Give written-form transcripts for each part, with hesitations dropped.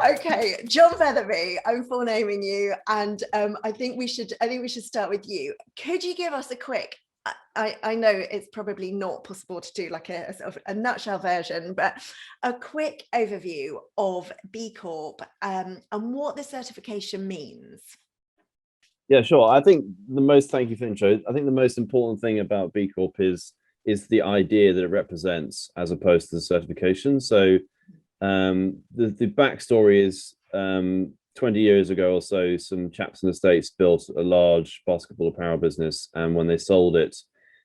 Okay, John Featherby, I'm full naming you, and I think we should start with you. Could you give us a quick? I know it's probably not possible to do like a sort of a nutshell version, but a quick overview of B Corp and what the certification means. Yeah, sure. I think thank you for the intro. I think the most important thing about B Corp is the idea that it represents as opposed to the certification. So the backstory is 20 years ago or so, some chaps in the States built a large basketball apparel business, and when they sold it,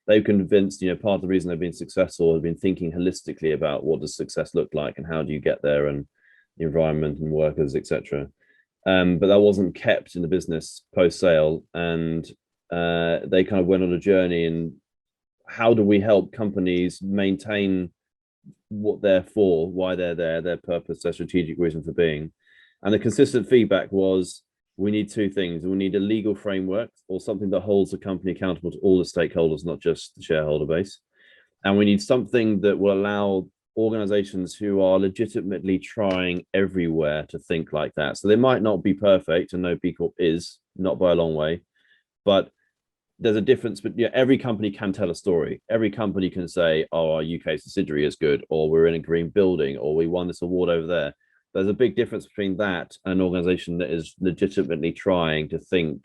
they were convinced, part of the reason they've been successful has been thinking holistically about what does success look like and how do you get there, and the environment and workers, etc. But that wasn't kept in the business post sale, and they kind of went on a journey. And how do we help companies maintain what they're for, why they're there, their purpose, their strategic reason for being? And the consistent feedback was, we need two things. We need a legal framework, or something that holds the company accountable to all the stakeholders, not just the shareholder base. And we need something that will allow organizations who are legitimately trying everywhere to think like that. So they might not be perfect, and no, B Corp is not by a long way, but there's a difference. But every company can tell a story. Every company can say, oh, our UK subsidiary is good, or we're in a green building, or we won this award over there. There's a big difference between that and an organization that is legitimately trying to think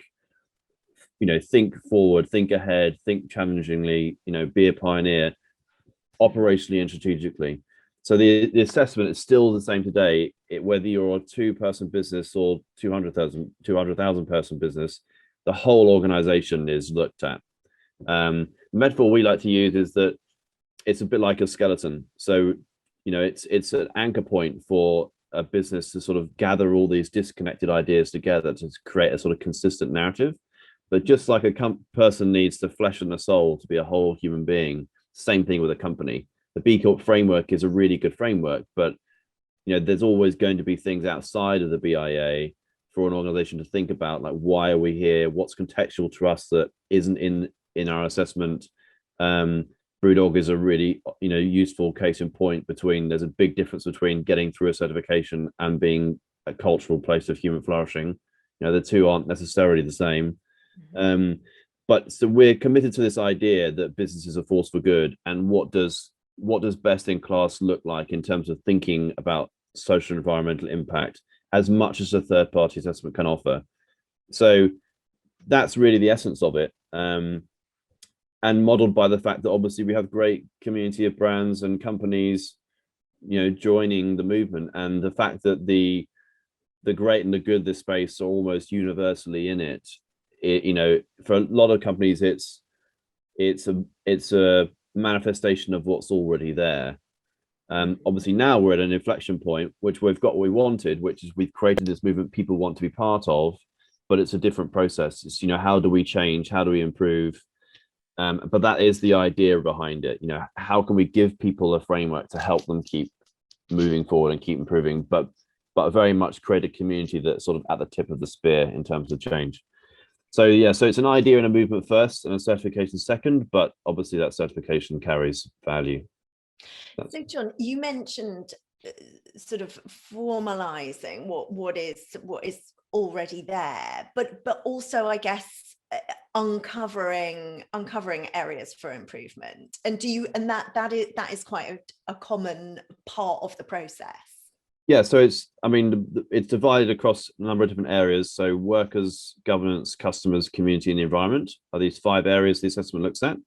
forward, think ahead, think challengingly, be a pioneer operationally and strategically. So the assessment is still the same today, whether you're a 2-person business or 200,000 person business. The whole organization is looked at. The metaphor we like to use is that it's a bit like a skeleton. So it's an anchor point for a business to sort of gather all these disconnected ideas together to create a sort of consistent narrative. But just like a person needs the flesh and the soul to be a whole human being, same thing with a company. The B Corp framework is a really good framework, but there's always going to be things outside of the BIA for an organization to think about, like, why are we here? What's contextual to us that isn't in our assessment? Brewdog is a really useful case in point. There's a big difference between getting through a certification and being a cultural place of human flourishing. The two aren't necessarily the same. But so we're committed to this idea that business is a force for good, and what does best in class look like in terms of thinking about social and environmental impact, as much as a third-party assessment can offer. So that's really the essence of it. And modeled by the fact that obviously we have great community of brands and companies, joining the movement, and the fact that the great and the good this space are almost universally in it. For a lot of companies, it's a manifestation of what's already there. Obviously now we're at an inflection point, which we've got what we wanted, which is we've created this movement people want to be part of, but it's a different process. It's, how do we change? How do we improve? But that is the idea behind it. How can we give people a framework to help them keep moving forward and keep improving, but very much create a community that's sort of at the tip of the spear in terms of change. So it's an idea and a movement first, and a certification second, but obviously that certification carries value. So John, you mentioned sort of formalizing what is already there, but also, I guess, uncovering areas for improvement. And that is quite a common part of the process. Yeah, so it's divided across a number of different areas. So workers, governance, customers, community, and the environment are these 5 areas the assessment looks at.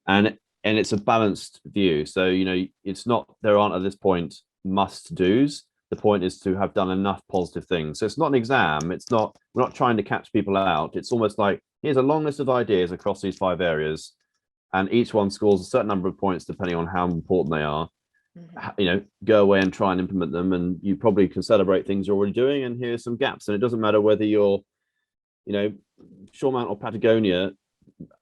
And it's a balanced view. So, there aren't at this point must do's. The point is to have done enough positive things. So it's not an exam. We're not trying to catch people out. It's almost like, here's a long list of ideas across these 5 areas, and each one scores a certain number of points depending on how important they are. Go away and try and implement them, and you probably can celebrate things you're already doing, and here's some gaps. And it doesn't matter whether you're Shoremount or Patagonia,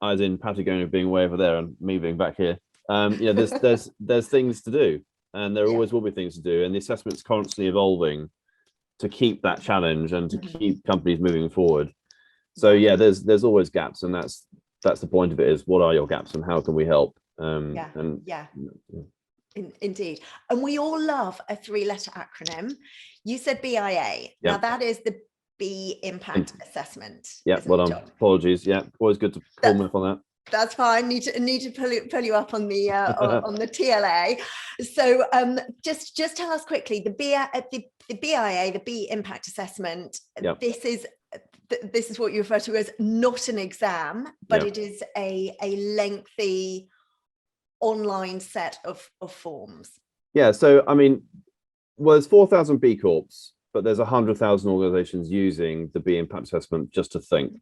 as in Patagonia being way over there and me being back here. There's things to do, and there always will be things to do, and the assessment's constantly evolving to keep that challenge and to keep companies moving forward. So there's always gaps, and that's the point of it, is what are your gaps and how can we help? Indeed. And we all love a 3-letter acronym. You said BIA. Now that is the B Impact Assessment. Yeah, well done. John? Apologies. Yeah, always good to pull me up on that. That's fine. Need to pull you up on the on the TLA. So just tell us quickly the BIA, the B Impact Assessment. Yep. This is what you refer to as not an exam, but it is a lengthy online set of forms. Yeah. So I mean, well, there's 4,000 B Corps, but there's 100,000 organizations using the B Impact Assessment just to think.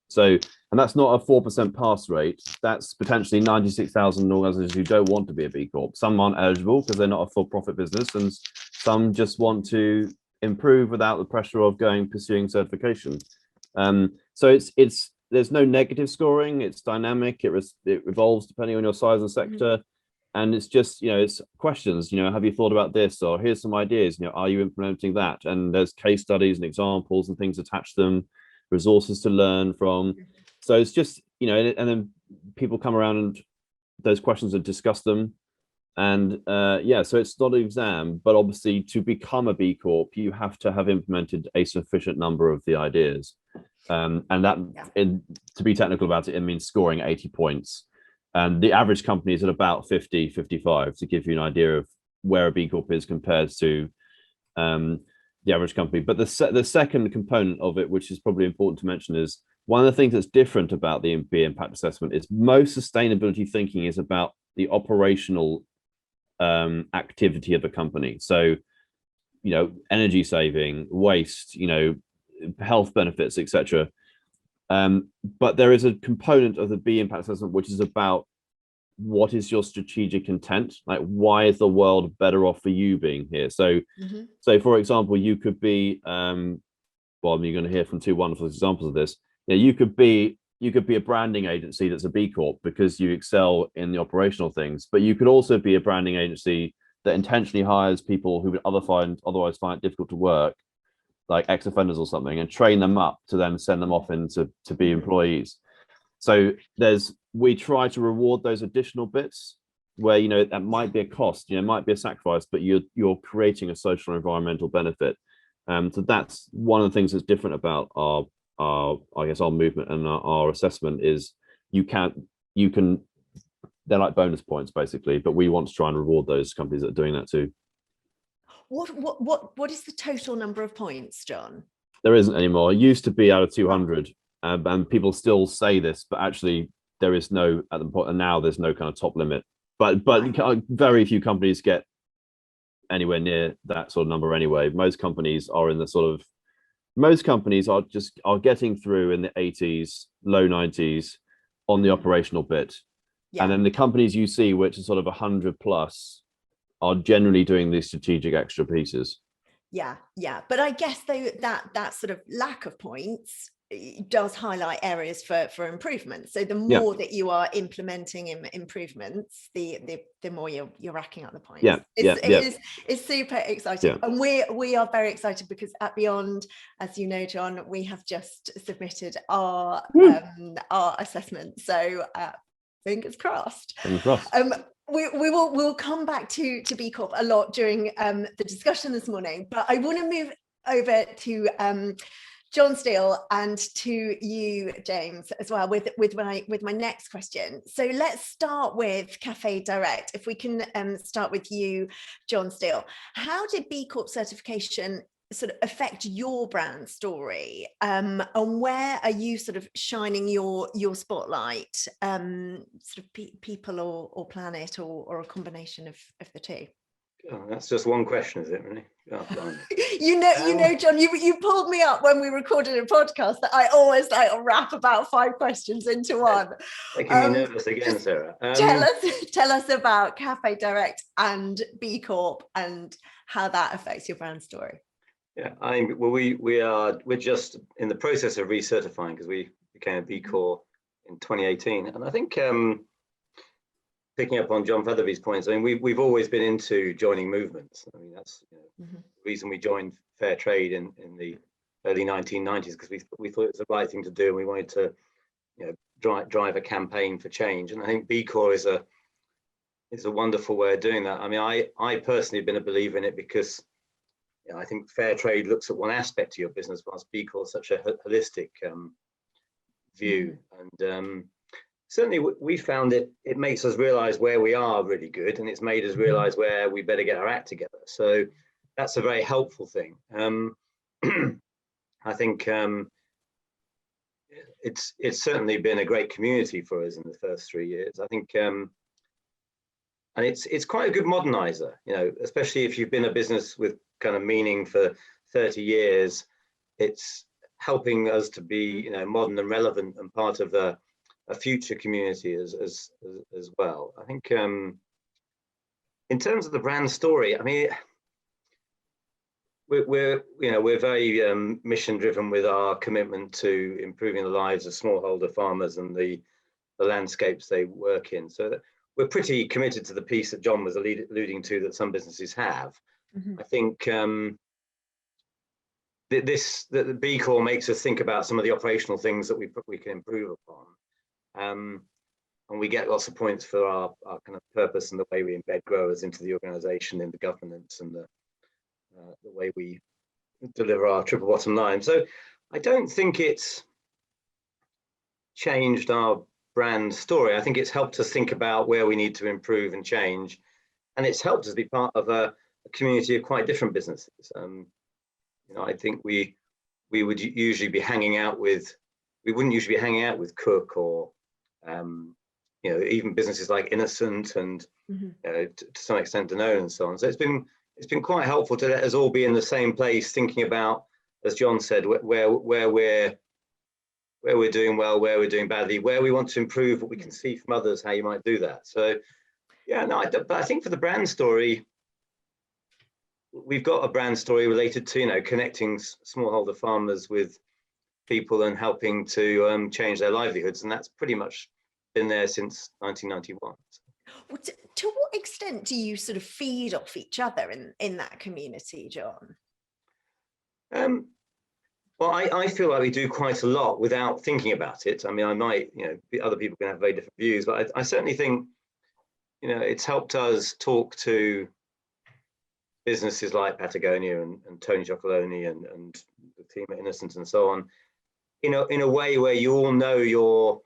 So, and that's not a 4% pass rate. That's potentially 96,000 organizations who don't want to be a B Corp. Some aren't eligible because they're not a for-profit business, and some just want to improve without the pressure of pursuing certification. So there's no negative scoring. It's dynamic. It evolves depending on your size and sector. And it's just, it's questions, have you thought about this? Or here's some ideas, are you implementing that? And there's case studies and examples and things attached to them, resources to learn from. So it's just, and then people come around and those questions and discuss them. And so it's not an exam, but obviously to become a B Corp, you have to have implemented a sufficient number of the ideas. And that, to be technical about it, it means scoring 80 points. And the average company is at about 50, 55, to give you an idea of where a B Corp is compared to the average company. But the second component of it, which is probably important to mention, is one of the things that's different about the B Impact Assessment is most sustainability thinking is about the operational activity of the company. So, energy saving, waste, health benefits, etc. But there is a component of the B Impact Assessment which is about what is your strategic intent, like why is the world better off for you being here. So so for example, you could be well, you're going to hear from two wonderful examples of this. You could be a branding agency that's a B Corp because you excel in the operational things, but you could also be a branding agency that intentionally hires people who would otherwise find it difficult to work, like ex-offenders or something, and train them up to then send them off to be employees. So we try to reward those additional bits where, that might be a cost, it might be a sacrifice, but you're creating a social and environmental benefit. So that's one of the things that's different about our movement and our assessment is you can, they're like bonus points basically, but we want to try and reward those companies that are doing that too. What is the total number of points, John? There isn't anymore. It used to be out of 200, and people still say this, but actually there is no at the point, and now there's no kind of top limit. But very few companies get anywhere near that sort of number anyway. Most companies are getting through in the 80s, low 90s on the operational bit, and then the companies you see which are sort of 100 plus are generally doing these strategic extra pieces. But I guess though that sort of lack of points does highlight areas for improvement. So the more that you are implementing improvements, the more you're racking up the points. It's super exciting. And we are very excited because at Beyond, as you know, John, we have just submitted our assessment. So fingers crossed. We'll come back to B Corp a lot during the discussion this morning, but I want to move over to John Steele and to you, James, as well with my next question. So let's start with Cafédirect. If we can start with you, John Steele. How did B Corp certification sort of affect your brand story, and where are you sort of shining your spotlight, sort of people or planet or a combination of the two? Oh, that's just one question, is it, really? Oh, John, you pulled me up when we recorded a podcast that I always like wrap about 5 questions into one. Making me nervous again, Sarah. Tell us about Cafédirect and B Corp and how that affects your brand story. Yeah, we're just in the process of recertifying because we became a B Corp in 2018, and I think picking up on John Featherby's points, I mean we've always been into joining movements. I mean that's the reason we joined Fair Trade in the early 1990s, because we thought it was the right thing to do, and we wanted to drive a campaign for change. And I think B Corp is is a wonderful way of doing that. I mean, I personally have been a believer in it because I think fair trade looks at one aspect of your business, whilst B Corp is such a holistic view. And certainly we found it makes us realize where we are really good, and it's made us realize where we better get our act together. So that's a very helpful thing. I think it's certainly been a great community for us in the first 3 years. I think, and it's quite a good modernizer, especially if you've been a business with kind of meaning for 30 years. It's helping us to be, modern and relevant and part of a future community as well. I think in terms of the brand story, I mean, we're very mission driven with our commitment to improving the lives of smallholder farmers and the landscapes they work in. So that we're pretty committed to the piece that John was alluding to that some businesses have. I think the B Corp makes us think about some of the operational things that we can improve upon. And we get lots of points for our kind of purpose and the way we embed growers into the organization, in the governance, and the way we deliver our triple bottom line. So I don't think it's changed our brand story. I think it's helped us think about where we need to improve and change. And it's helped us be part of a community of quite different businesses. I think we would usually be hanging out with, we wouldn't usually be hanging out with Cook or even businesses like Innocent and to some extent Danone and so on. So it's been quite helpful to let us all be in the same place, thinking about, as John said, where we're doing well, where we're doing badly, where we want to improve, what we can see from others, how you might do that. So but I think for the brand story, we've got a brand story related to connecting smallholder farmers with people and helping to change their livelihoods, and that's pretty much been there since 1991. Well, to what extent do you sort of feed off each other in that community, John? Well, I feel like we do quite a lot without thinking about it. I mean, I might, other people can have very different views, but I certainly think, it's helped us talk to businesses like Patagonia and Tony Chocolonely and the team at Innocent and so on, in a way where you all know you're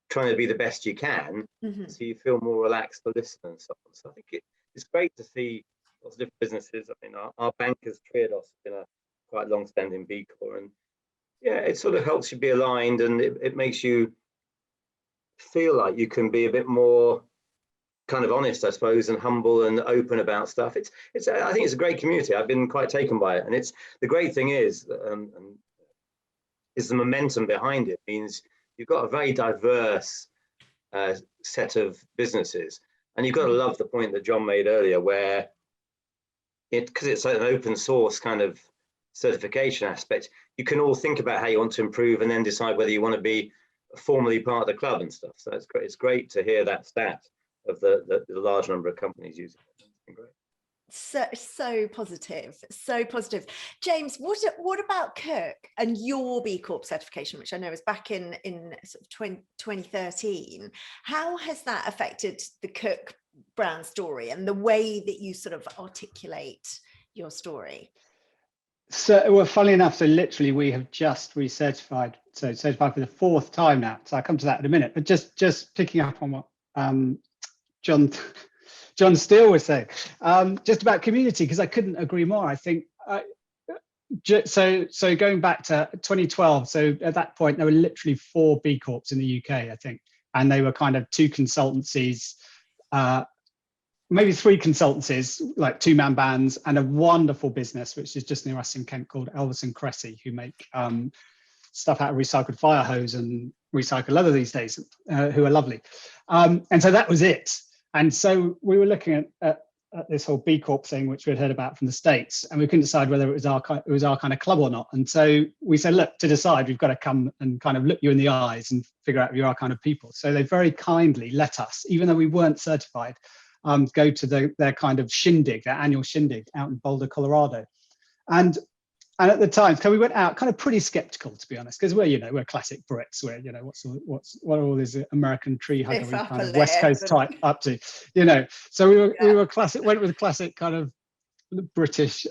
trying to be the best you can, so you feel more relaxed to listen and so on. So I think it's great to see lots of different businesses. I mean, our bankers Triodos has been a quite long-standing B Corp, and it sort of helps you be aligned, and it makes you feel like you can be a bit more kind of honest, I suppose, and humble and open about stuff. I think it's a great community. I've been quite taken by it, and it's the great thing is the momentum behind it means you've got a very diverse set of businesses, and you've got to love the point that John made earlier, where because it's an open source kind of certification aspect, you can all think about how you want to improve and then decide whether you want to be formally part of the club and stuff. So it's great to hear that stat of the large number of companies using it. It's been great. So positive. James, what about Cook and your B Corp certification, which I know is back in sort of 2013? How has that affected the Cook brand story and the way that you sort of articulate your story? So, well, funnily enough, so literally we have just recertified, so certified for the 4th time now. So I'll come to that in a minute, but just picking up on what John Steele was saying, just about community, because I couldn't agree more. I think, so going back to 2012, so at that point, there were literally 4 B Corps in the UK, I think, and they were kind of 2 consultancies, maybe 3 consultancies, like 2-man bands, and a wonderful business, which is just near us in Kent, called Elvis and Cressy, who make stuff out of recycled fire hose and recycle leather these days, who are lovely. And so that was it. And so we were looking at this whole B Corp thing, which we'd heard about from the States, and we couldn't decide whether it was our kind of club or not. And so we said, look, to decide, we've got to come and kind of look you in the eyes and figure out if you're our kind of people. So they very kindly let us, even though we weren't certified, go to their kind of shindig, their annual shindig out in Boulder, Colorado. And at the time, so we went out kind of pretty skeptical, to be honest, because we're classic Brits. We're, what are all these American tree huggery kind of West Coast type up to, So we were classic, went with classic kind of British,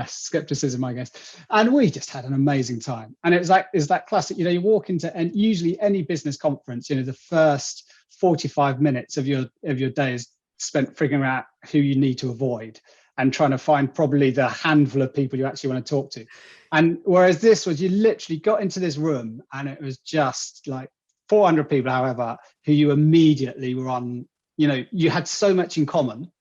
skepticism, I guess. And we just had an amazing time. And it's that classic, you walk into, and usually any business conference, the first 45 minutes of your day is spent figuring out who you need to avoid and trying to find probably the handful of people you actually want to talk to. And whereas this was, you literally got into this room and it was just like 400 people, however, who you immediately were on, you had so much in common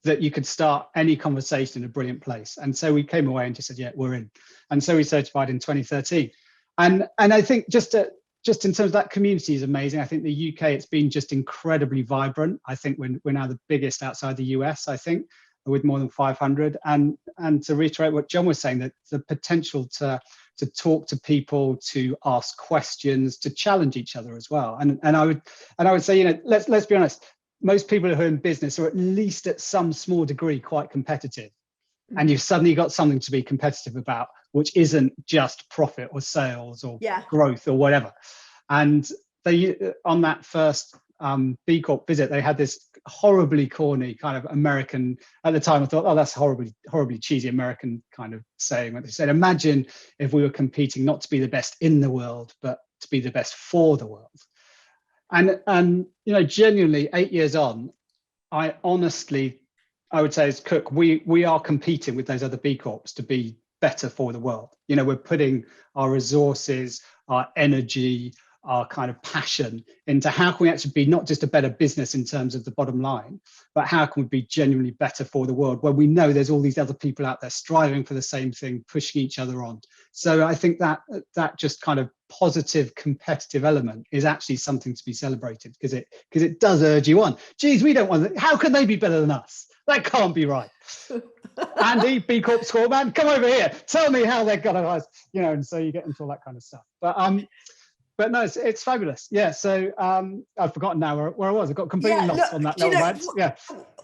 that you could start any conversation in a brilliant place. And so we came away and just said, yeah, we're in. And so we certified in 2013. And I think just in terms of that community is amazing. I think the UK, it's been just incredibly vibrant. I think we're now the biggest outside the US, I think, with more than 500. And to reiterate what John was saying, that the potential to talk to people, to ask questions, to challenge each other as well. And I would say, let's be honest, most people who are in business are at least at some small degree quite competitive. And you've suddenly got something to be competitive about, which isn't just profit or sales or growth or whatever. And they, on that first B Corp visit, they had this horribly corny kind of American, at the time I thought, oh, that's horribly cheesy American kind of saying. What they said, imagine if we were competing not to be the best in the world, but to be the best for the world. And genuinely 8 years on, I would say as Cook, we are competing with those other B Corps to be better for the world. We're putting our resources, our energy, our kind of passion into how can we actually be not just a better business in terms of the bottom line, but how can we be genuinely better for the world, where we know there's all these other people out there striving for the same thing, pushing each other on. So I think that just kind of positive competitive element is actually something to be celebrated, because it does urge you on. Geez, we don't want how can they be better than us? That can't be right. Andy, B Corp score man, come over here. Tell me how they're gonna, and so you get into all that kind of stuff. But no, it's fabulous. Yeah. So I've forgotten now where I was. I got completely lost on that little rant. Yeah.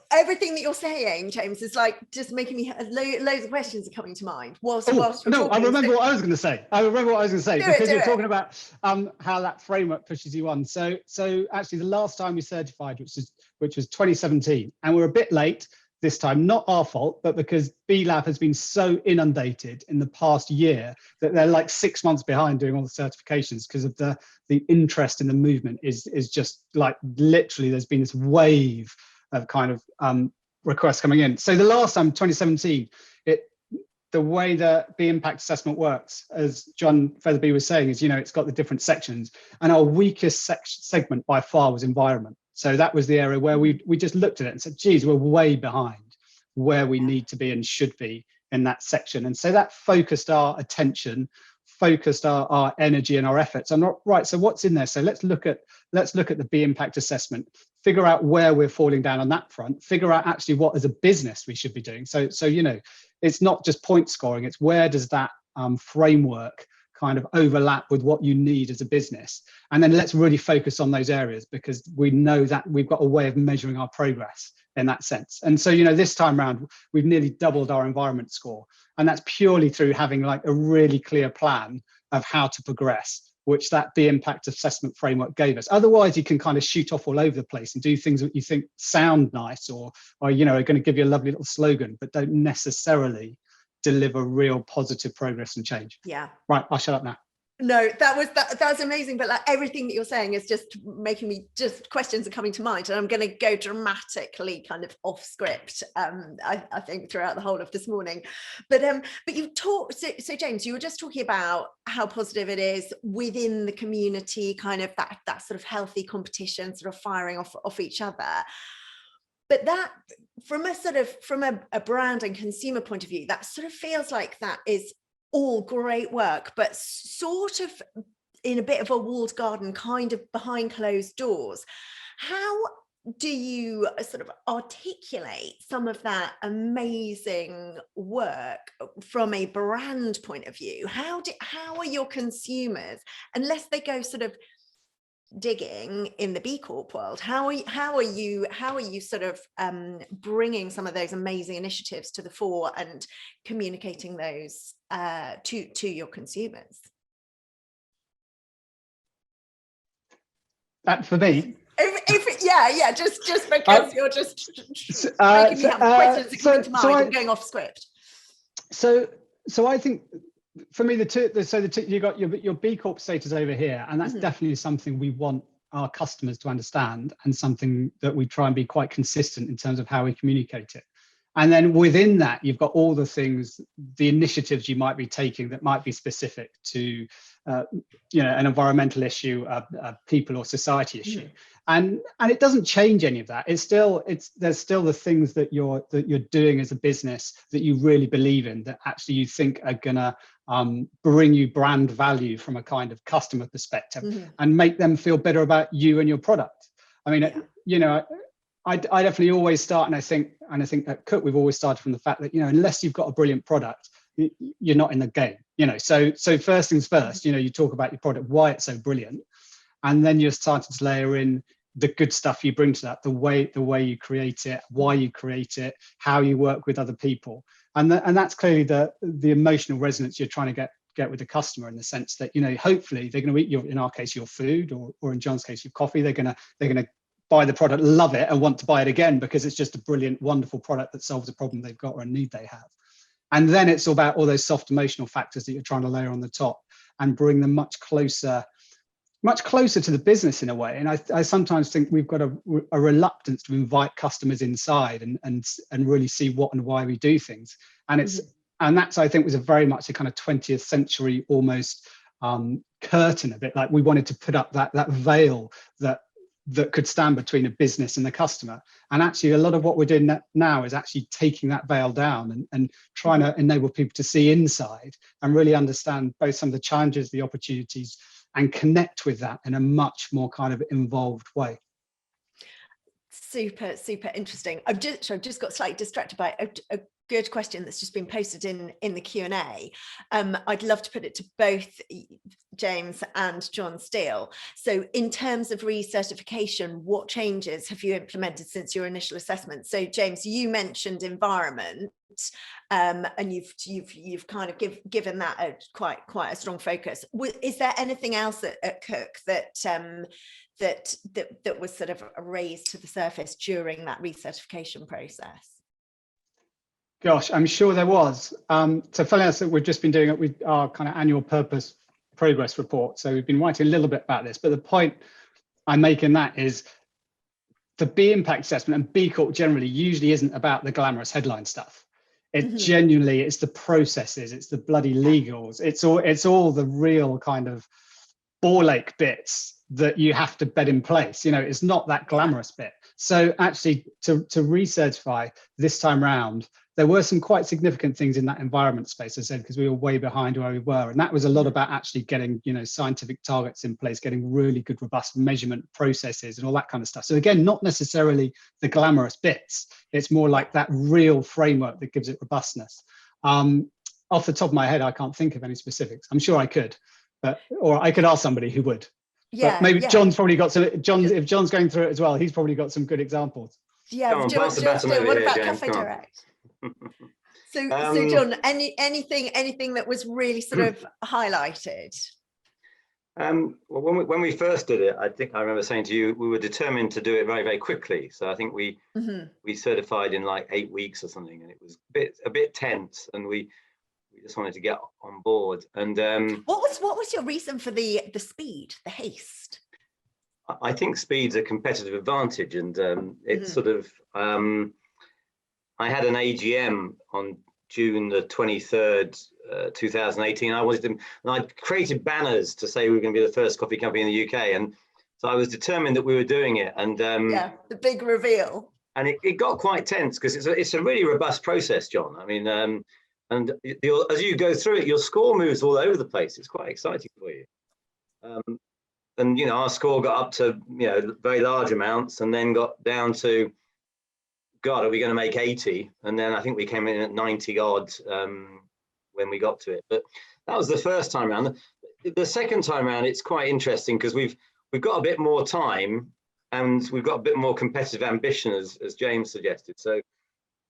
Everything that you're saying, James, is like just making me loads of questions are coming to mind. Whilst no, I remember what I was going to say. Because you're talking about how that framework pushes you on. So actually, the last time we certified, which was 2017, and we're a bit late this time, not our fault, but because B Lab has been so inundated in the past year that they're like 6 months behind doing all the certifications, because of the interest in the movement is just like literally there's been this wave of kind of requests coming in. So the last time, 2017, the way that the impact assessment works, as John Featherby was saying, is it's got the different sections, and our weakest segment by far was environment. So that was the area where we just looked at it and said, geez, we're way behind where we need to be and should be in that section. And so that focused our attention, focused our energy and our efforts. And right, so what's in there? So let's look at the B impact assessment, figure out where we're falling down on that front, figure out actually what as a business we should be doing. So it's not just point scoring, it's where does that framework kind of overlap with what you need as a business, and then let's really focus on those areas, because we know that we've got a way of measuring our progress in that sense. And so this time around we've nearly doubled our environment score, and that's purely through having like a really clear plan of how to progress, which that B impact assessment framework gave us. Otherwise you can kind of shoot off all over the place and do things that you think sound nice or are going to give you a lovely little slogan, but don't necessarily deliver real positive progress and change. Yeah. Right, I'll shut up now. No, that was amazing. But like everything that you're saying is just making me, just questions are coming to mind, and I'm going to go dramatically kind of off script. I think throughout the whole of this morning, but you talked. So James, you were just talking about how positive it is within the community, kind of that sort of healthy competition, sort of firing off each other. But that, from a brand and consumer point of view, that sort of feels like that is all great work, but sort of in a bit of a walled garden, kind of behind closed doors. How do you sort of articulate some of that amazing work from a brand point of view? How are your consumers, unless they go sort of digging in the B Corp world. How are you sort of bringing some of those amazing initiatives to the fore and communicating those to your consumers? That for me. Yeah, just because you're just making me have questions that come into mind and going off script. So I think for me, you got your B Corp status over here, and that's definitely something we want our customers to understand, and something that we try and be quite consistent in terms of how we communicate it. And then within that, you've got all the things, the initiatives you might be taking that might be specific to, an environmental issue, a people or society issue, and it doesn't change any of that. There's still the things that you're doing as a business that you really believe in, that actually you think are gonna bring you brand value from a kind of customer perspective, and make them feel better about you and your product. I mean, I definitely always start, and I think at Cook we've always started from the fact that, unless you've got a brilliant product, you're not in the game. So first things first, you talk about your product, why it's so brilliant, and then you're starting to layer in the good stuff you bring to that, the way you create it, why you create it, how you work with other people, and that's clearly the emotional resonance you're trying to get with the customer, in the sense that, hopefully they're going to eat in our case, your food, or in John's case, your coffee. They're going to buy the product, love it, and want to buy it again, because it's just a brilliant, wonderful product that solves a problem they've got or a need they have. And then it's all about all those soft emotional factors that you're trying to layer on the top and bring them much closer to the business in a way. And I sometimes think we've got a reluctance to invite customers inside and really see what and why we do things. And that's, I think, was a very much a kind of 20th century almost curtain, a bit like we wanted to put up that veil that could stand between a business and the customer. And actually a lot of what we're doing now is actually taking that veil down and trying to enable people to see inside and really understand both some of the challenges, the opportunities, and connect with that in a much more kind of involved way. Super interesting. I've just got slightly distracted by a good question that's just been posted in the Q&A. I'd love to put it to both James and John Steele. So in terms of recertification, what changes have you implemented since your initial assessment? So James, you mentioned environment, and you've kind of given that a quite a strong focus. Is there anything else at Cook that was sort of raised to the surface during that recertification process? Gosh, I'm sure there was. So funny enough, we've just been doing it with our kind of annual purpose progress report. So we've been writing a little bit about this, but the point I make in that is the B impact assessment and B Corp generally usually isn't about the glamorous headline stuff. It genuinely, it's the processes, it's the bloody legals, it's all the real kind of ball ache bits that you have to bed in place. It's not that glamorous bit. So actually to recertify this time round, there were some quite significant things in that environment space, as I said, because we were way behind where we were. And that was a lot about actually getting, scientific targets in place, getting really good, robust measurement processes and all that kind of stuff. So again, not necessarily the glamorous bits. It's more like that real framework that gives it robustness. Off the top of my head, I can't think of any specifics. I'm sure I could, or I could ask somebody who would. Yeah, but maybe John's probably got some. If John's going through it as well, he's probably got some good examples. Yeah, John, what about Cafédirect? So John, anything that was really sort of highlighted? Well, when we first did it, I think I remember saying to you, we were determined to do it very, very quickly. So I think we certified in like 8 weeks or something, and it was a bit tense, and we just wanted to get on board. And what was your reason for the speed, the haste? I think speed's a competitive advantage, and it's sort of. I had an AGM on June the 23rd, 2018. And I created banners to say we were going to be the first coffee company in the UK, and so I was determined that we were doing it. And the big reveal. And it got quite tense because it's a really robust process, John. I mean, and as you go through it, your score moves all over the place. It's quite exciting for you. And our score got up to very large amounts, and then got down to, God, are we going to make 80? And then I think we came in at 90 odd when we got to it. But that was the first time around. The second time around, it's quite interesting because we've we've got a bit more time and we've got a bit more competitive ambition, as James suggested. So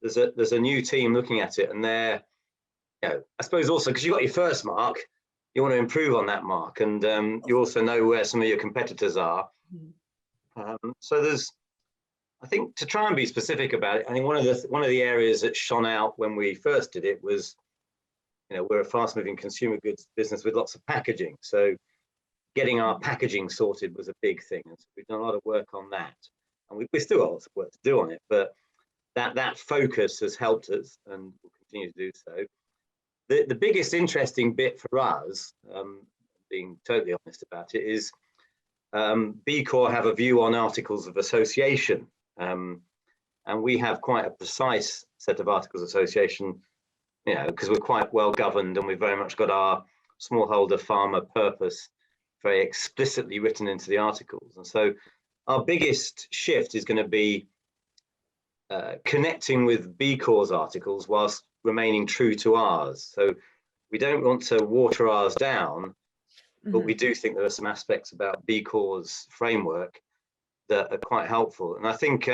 there's a new team looking at it, and they're, you know, I suppose also because you've got your first mark, you want to improve on that mark, and you also know where some of your competitors are. So there's, I think, to try and be specific about it, I think one of the areas that shone out when we first did it was, you know, we're a fast-moving consumer goods business with lots of packaging. So getting our packaging sorted was a big thing, and so we've done a lot of work on that, and we still got lots of work to do on it, but that focus has helped us and will continue to do so. The biggest interesting bit for us, being totally honest about it, is B Corp have a view on articles of association, and we have quite a precise set of articles of association, you know, because we're quite well governed and we've very much got our smallholder farmer purpose very explicitly written into the articles. And so our biggest shift is going to be connecting with B Corp's articles whilst remaining true to ours. So we don't want to water ours down, but we do think there are some aspects about B Corp's framework that are quite helpful. And I think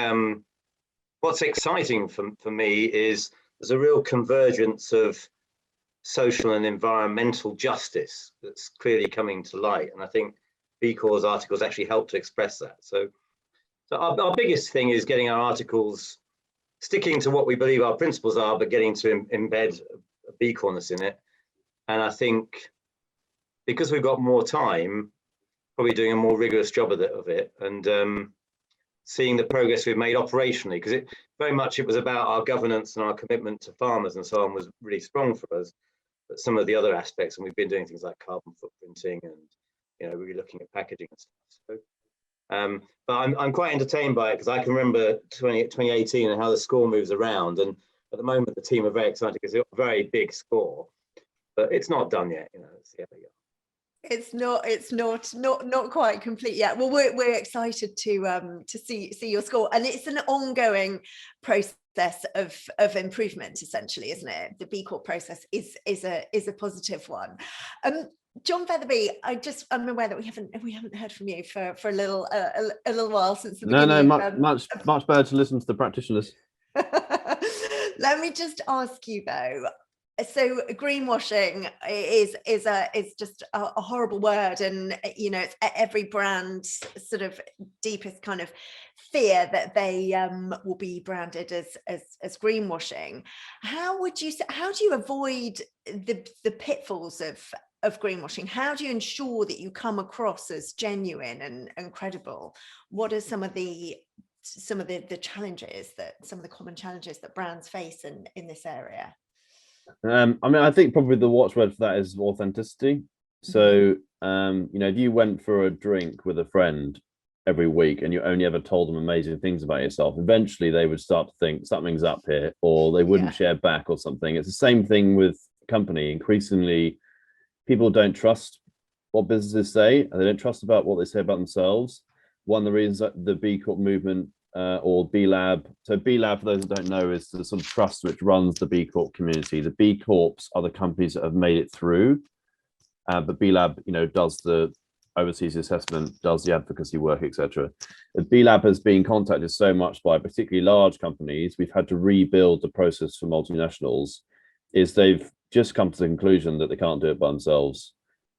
what's exciting for me is there's a real convergence of social and environmental justice that's clearly coming to light. And I think B Corp's articles actually help to express that. So our biggest thing is getting our articles sticking to what we believe our principles are, but getting to embed a B Corpness in it. And I think because we've got more time, probably doing a more rigorous job of it, and seeing the progress we've made operationally, because it was about our governance and our commitment to farmers and so on was really strong for us. But some of the other aspects, and we've been doing things like carbon footprinting and, you know, really looking at packaging and stuff. So, but I'm quite entertained by it because I can remember 2018 and how the score moves around. And at the moment, the team are very excited because they've got a very big score, but it's not done yet. You know, it's not quite complete yet. Well, we're excited to see your score, and it's an ongoing process of improvement, essentially, isn't it? The B Corp process is a positive one. John Featherby, I'm aware that we haven't heard from you for a little while since the beginning. Much better to listen to the practitioners. Let me just ask you though. So greenwashing is just a horrible word, and you know, it's every brand's sort of deepest kind of fear that they will be branded as greenwashing. How do you avoid the pitfalls of greenwashing? How do you ensure that you come across as genuine and credible? What are some of the challenges, some of the common challenges that brands face in this area? I mean, I think probably the watchword for that is authenticity. So, you know, if you went for a drink with a friend every week and you only ever told them amazing things about yourself, eventually they would start to think something's up here, or they wouldn't share back or something. It's the same thing with company. Increasingly, people don't trust what businesses say, and they don't trust about what they say about themselves. One of the reasons that the B Corp movement or B Lab. So B Lab, for those that don't know, is the sort of trust which runs the B Corp community. The B Corps are the companies that have made it through, but B Lab, you know, does the overseas assessment, does the advocacy work, etc. The B Lab has been contacted so much by particularly large companies. We've had to rebuild the process for multinationals. Is they've just come to the conclusion that they can't do it by themselves,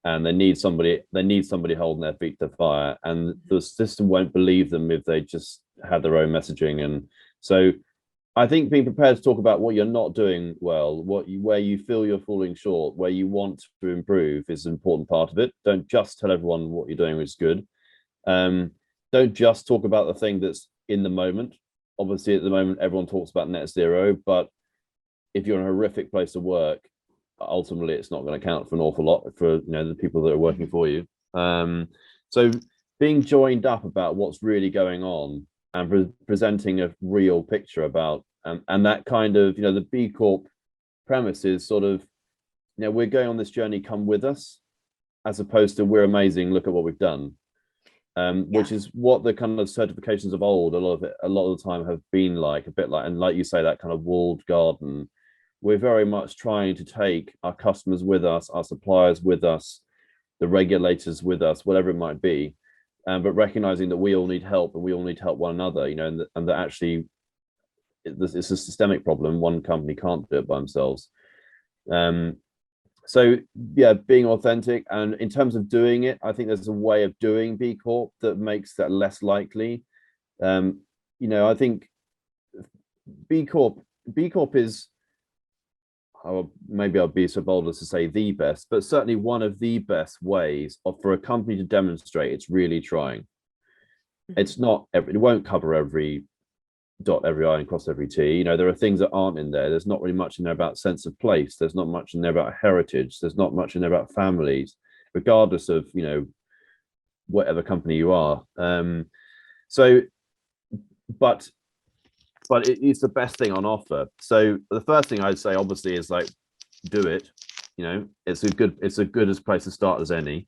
and they need somebody holding their feet to the fire, and the system won't believe them if they just have their own messaging. And so I think being prepared to talk about what you're not doing well, where you feel you're falling short, where you want to improve is an important part of it. Don't just tell everyone what you're doing is good. Don't just talk about the thing that's in the moment. Obviously at the moment everyone talks about net zero, but if you're in a horrific place to work, ultimately it's not going to count for an awful lot for, you know, the people that are working for you. So being joined up about what's really going on and presenting a real picture about and that kind of, you know, the B Corp premise is sort of, you know, we're going on this journey, come with us, as opposed to we're amazing, look at what we've done. Which is what the kind of certifications of old, a lot of the time have been like, a bit like, and like you say, that kind of walled garden. We're very much trying to take our customers with us, our suppliers with us, the regulators with us, whatever it might be, but recognizing that we all need help and we all need to help one another, you know, and that actually it's a systemic problem. One company can't do it by themselves. So yeah, being authentic, and in terms of doing it, I think there's a way of doing B Corp that makes that less likely. You know, I think B Corp is, maybe I'll be so bold as to say the best, but certainly one of the best ways for a company to demonstrate it's really trying. It's not it won't cover every dot every I and cross every T. You know, there are things that aren't in there. There's not really much in there about sense of place. There's not much in there about heritage. There's not much in there about families, regardless of, you know, whatever company you are. But it's the best thing on offer. So the first thing I'd say, obviously, is like, do it. You know, it's a good as place to start as any.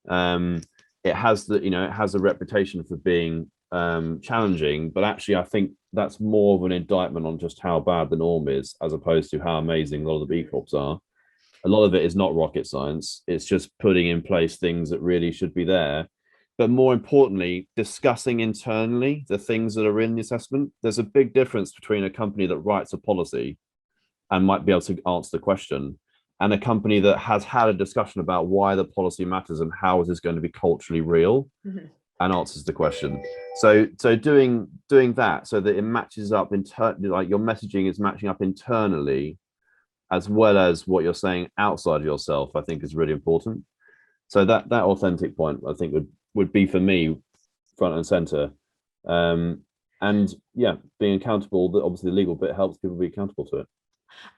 It has a reputation for being challenging, but actually I think that's more of an indictment on just how bad the norm is, as opposed to how amazing a lot of the B Corps are. A lot of it is not rocket science. It's just putting in place things that really should be there. But more importantly, discussing internally the things that are in the assessment. There's a big difference between a company that writes a policy and might be able to answer the question, and a company that has had a discussion about why the policy matters and how it is going to be culturally real, and answers the question. So doing that so that it matches up internally, like your messaging is matching up internally, as well as what you're saying outside of yourself, I think is really important. So that authentic point, I think, would be for me front and center. And yeah, being accountable, that obviously the legal bit helps people be accountable to it.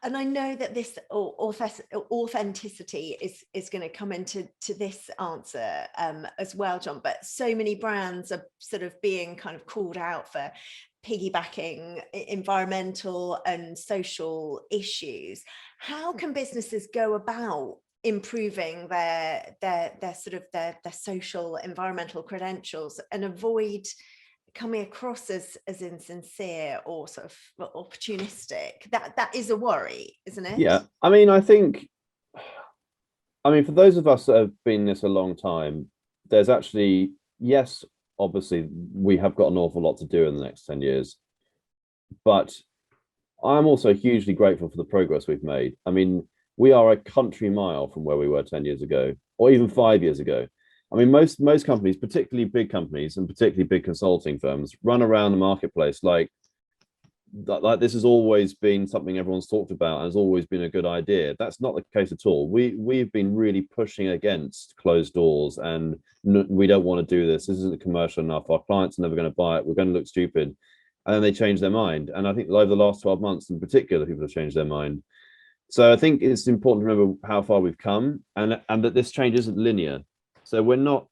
And I know that this authenticity is going to come into this answer as well, John, but so many brands are sort of being kind of called out for piggybacking environmental and social issues. How can businesses go about improving their social environmental credentials and avoid coming across as insincere or sort of opportunistic? That is a worry, isn't it? Yeah, I mean, for those of us that have been in this a long time, there's actually, yes, obviously we have got an awful lot to do in the next 10 years, but I'm also hugely grateful for the progress we've made. I mean, we are a country mile from where we were 10 years ago, or even 5 years ago. I mean, most companies, particularly big companies and particularly big consulting firms, run around the marketplace like this has always been something everyone's talked about and has always been a good idea. That's not the case at all. We've been really pushing against closed doors, and we don't want to do this. This isn't commercial enough. Our clients are never going to buy it. We're going to look stupid. And then they change their mind. And I think over the last 12 months in particular, people have changed their mind. So I think it's important to remember how far we've come, and that this change isn't linear. So we're not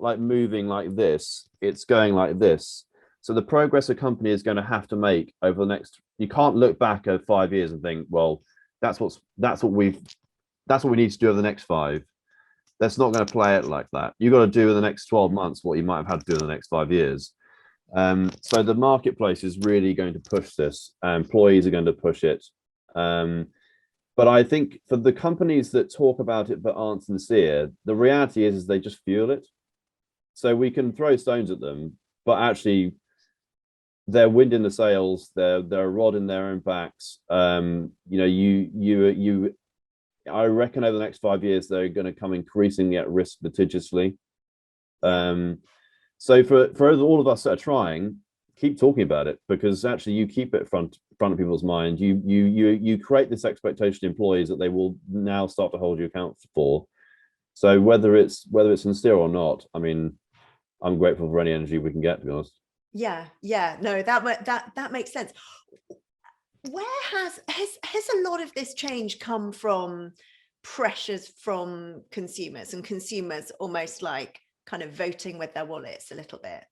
like moving like this. It's going like this. So the progress a company is going to have to make over the next, you can't look back at 5 years and think, well, that's what we need to do over the next 5. That's not going to play it like that. You've got to do in the next 12 months what you might have had to do in the next 5 years. So the marketplace is really going to push this. Employees are going to push it. But I think for the companies that talk about it but aren't sincere, the reality is they just fuel it. So we can throw stones at them, but actually they're wind in the sails, they're a rod in their own backs. I reckon over the next 5 years they're going to come increasingly at risk litigiously. So for all of us that are trying, keep talking about it, because actually you keep it front of people's mind. You create this expectation in employees that they will now start to hold you accountable for. So whether it's sincere or not, I mean, I'm grateful for any energy we can get, to be honest. Yeah, no, that makes sense. Where has a lot of this change come from? Pressures from consumers, and consumers almost like kind of voting with their wallets a little bit?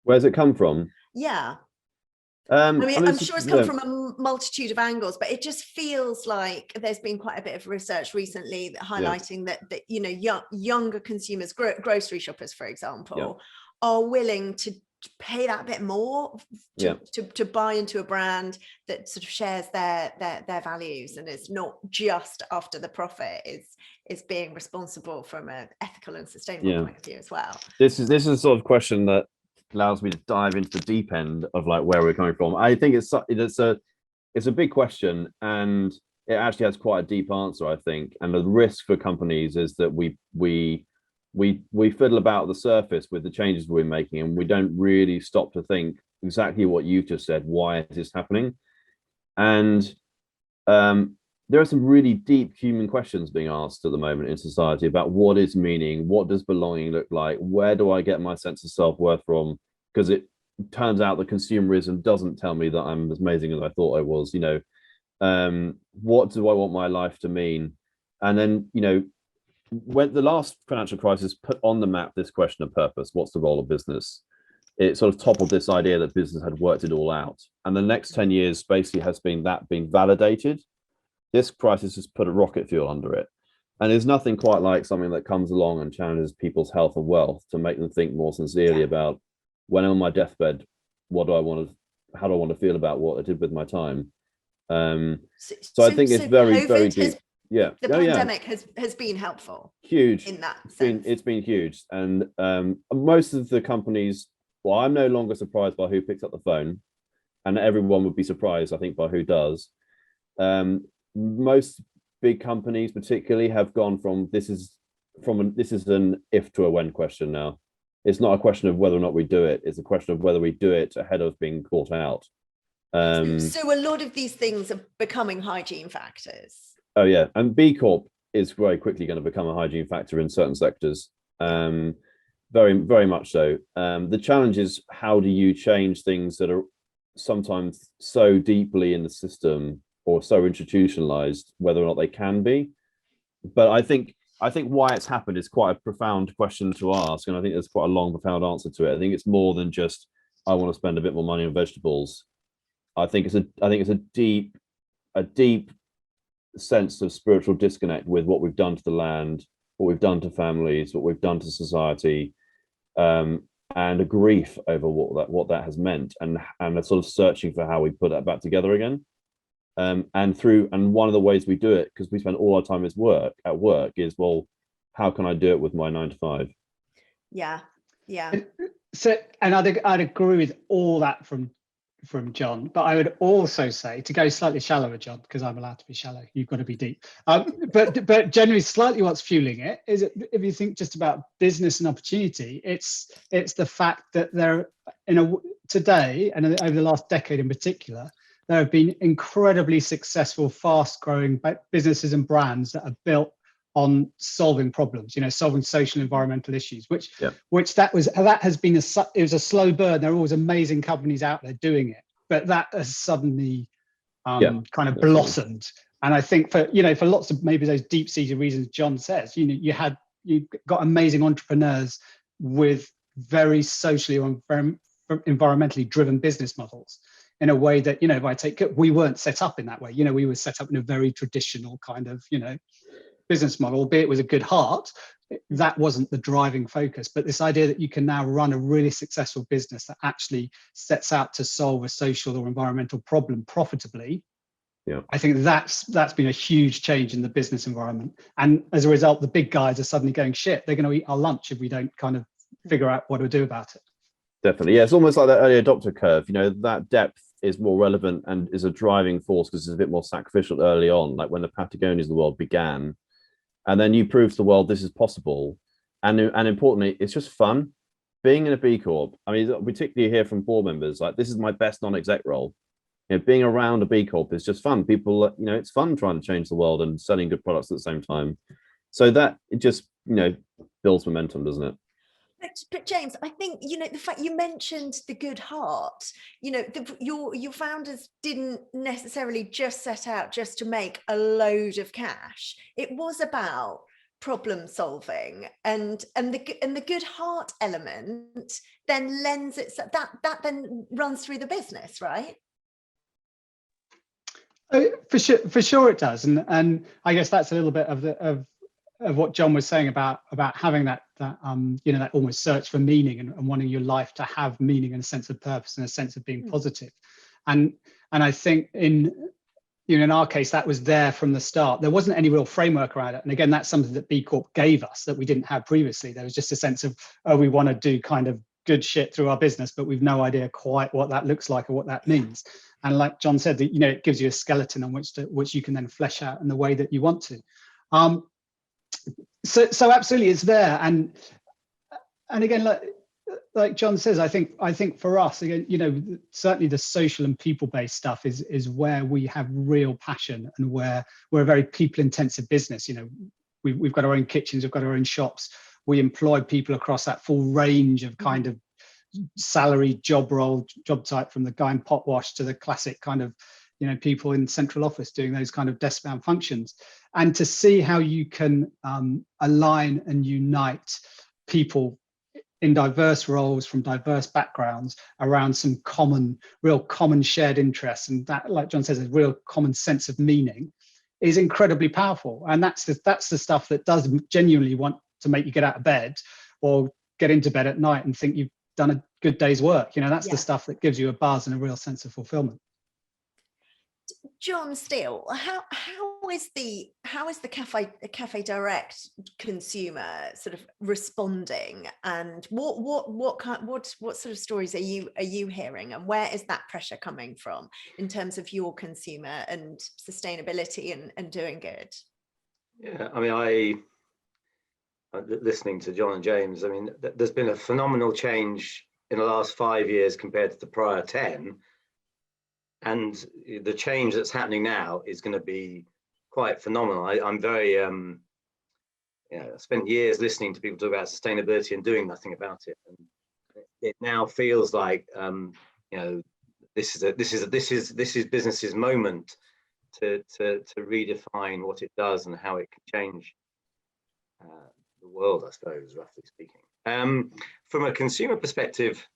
Where's it come from? Yeah. I mean, I'm sure it's come from a multitude of angles, but it just feels like there's been quite a bit of research recently highlighting that younger consumers, grocery shoppers, for example, are willing pay that bit more to buy into a brand that sort of shares their values, and it's not just after the profit, is being responsible from an ethical and sustainable point of view as well. This is the sort of question that allows me to dive into the deep end of like where we're coming from. I think it's a big question, and it actually has quite a deep answer, I think. And the risk for companies is that we fiddle about the surface with the changes we're making, and we don't really stop to think exactly what you've just said. Why is this happening? And there are some really deep human questions being asked at the moment in society about what is meaning, what does belonging look like, where do I get my sense of self-worth from? Because it turns out that consumerism doesn't tell me that I'm as amazing as I thought I was. What do I want my life to mean? And then, when the last financial crisis put on the map this question of purpose, what's the role of business? It sort of toppled this idea that business had worked it all out. And the next 10 years basically has been that being validated. This crisis has put a rocket fuel under it. And there's nothing quite like something that comes along and challenges people's health and wealth to make them think more sincerely about, when I'm on my deathbed, how do I want to feel about what I did with my time? So I think it's very, very deep. The pandemic has been helpful. Huge. In that sense. It's been huge. And most of the companies, well, I'm no longer surprised by who picks up the phone, and everyone would be surprised, I think, by who does. Most big companies particularly have gone from this is an if to a when question now. It's not a question of whether or not we do it. It's a question of whether we do it ahead of being caught out. So a lot of these things are becoming hygiene factors. Oh yeah, and B Corp is very quickly going to become a hygiene factor in certain sectors. Very, very much so. The challenge is, how do you change things that are sometimes so deeply in the system or so institutionalized, whether or not they can be? But I think why it's happened is quite a profound question to ask, and I think there's quite a long, profound answer to it. I think it's more than just, I want to spend a bit more money on vegetables. I think it's a deep sense of spiritual disconnect with what we've done to the land, what we've done to families, what we've done to society, and a grief over what that has meant, and a sort of searching for how we put that back together again. And one of the ways we do it, because we spend all our time at work, is, well, how can I do it with my 9 to 5? Yeah. So, and I'd agree with all that from John, but I would also say, to go slightly shallower, John, because I'm allowed to be shallow, you've got to be deep. But generally, slightly what's fueling it is, if you think just about business and opportunity, it's the fact that today, and over the last decade in particular, there have been incredibly successful, fast-growing businesses and brands that are built on solving problems, solving social and environmental issues, which has been it was a slow burn. There are always amazing companies out there doing it, but that has suddenly kind of blossomed. And I think for lots of maybe those deep-seated reasons John says, you've got amazing entrepreneurs with very socially or very environmentally driven business models, in a way that, if I take it, we weren't set up in that way. We were set up in a very traditional kind of, business model, albeit with a good heart. That wasn't the driving focus. But this idea that you can now run a really successful business that actually sets out to solve a social or environmental problem profitably, I think that's been a huge change in the business environment. And as a result, the big guys are suddenly going, shit, they're going to eat our lunch if we don't kind of figure out what to do about it. Definitely. Yeah, it's almost like that early adopter curve. That depth is more relevant and is a driving force because it's a bit more sacrificial early on, like when the Patagonias of the world began. And then you prove to the world this is possible. And importantly, it's just fun. Being in a B Corp, I mean, particularly hear from board members, like, this is my best non-exec role. Being around a B Corp is just fun. People, it's fun trying to change the world and selling good products at the same time. So that it just, builds momentum, doesn't it? But James, I think, the fact you mentioned the good heart, your founders didn't necessarily just set out just to make a load of cash. It was about problem solving, and the good heart element then lends itself, that then runs through the business, right? For sure it does, and I guess that's a little bit of of what John was saying about having that you know, that almost search for meaning and wanting your life to have meaning and a sense of purpose and a sense of being positive. And I think in our case, that was there from the start. There wasn't any real framework around it. And again, that's something that B Corp gave us that we didn't have previously. There was just a sense of, oh, we want to do kind of good shit through our business, but we've no idea quite what that looks like or what that means. And like John said, that, you know, it gives you a skeleton on which you can then flesh out in the way that you want to. So absolutely, it's there. And again, like John says, I think for us, again, you know, certainly the social and people-based stuff is where we have real passion and where we're a very people-intensive business. You know, we've got our own kitchens, we've got our own shops. We employ people across that full range of kind of salary, job role, job type, from the guy in pot wash to the classic kind of, you know, people in central office doing those kind of desk-bound functions. And to see how you can align and unite people in diverse roles from diverse backgrounds around some real common shared interests, and that, like John says, a real common sense of meaning, is incredibly powerful. And that's the stuff that does genuinely want to make you get out of bed or get into bed at night and think you've done a good day's work. You know, that's the stuff that gives you a buzz and a real sense of fulfillment. John Steele, how is the Cafédirect consumer sort of responding, and what sort of stories are you hearing, and where is that pressure coming from in terms of your consumer and sustainability and doing good? Yeah, I mean, listening to John and James, I mean, there's been a phenomenal change in the last 5 years compared to the prior 10. And the change that's happening now is going to be quite phenomenal. I'm very, I spent years listening to people talk about sustainability and doing nothing about it. And it now feels like, you know, this is business's moment to redefine what it does and how it can change the world, I suppose, roughly speaking. From a consumer perspective,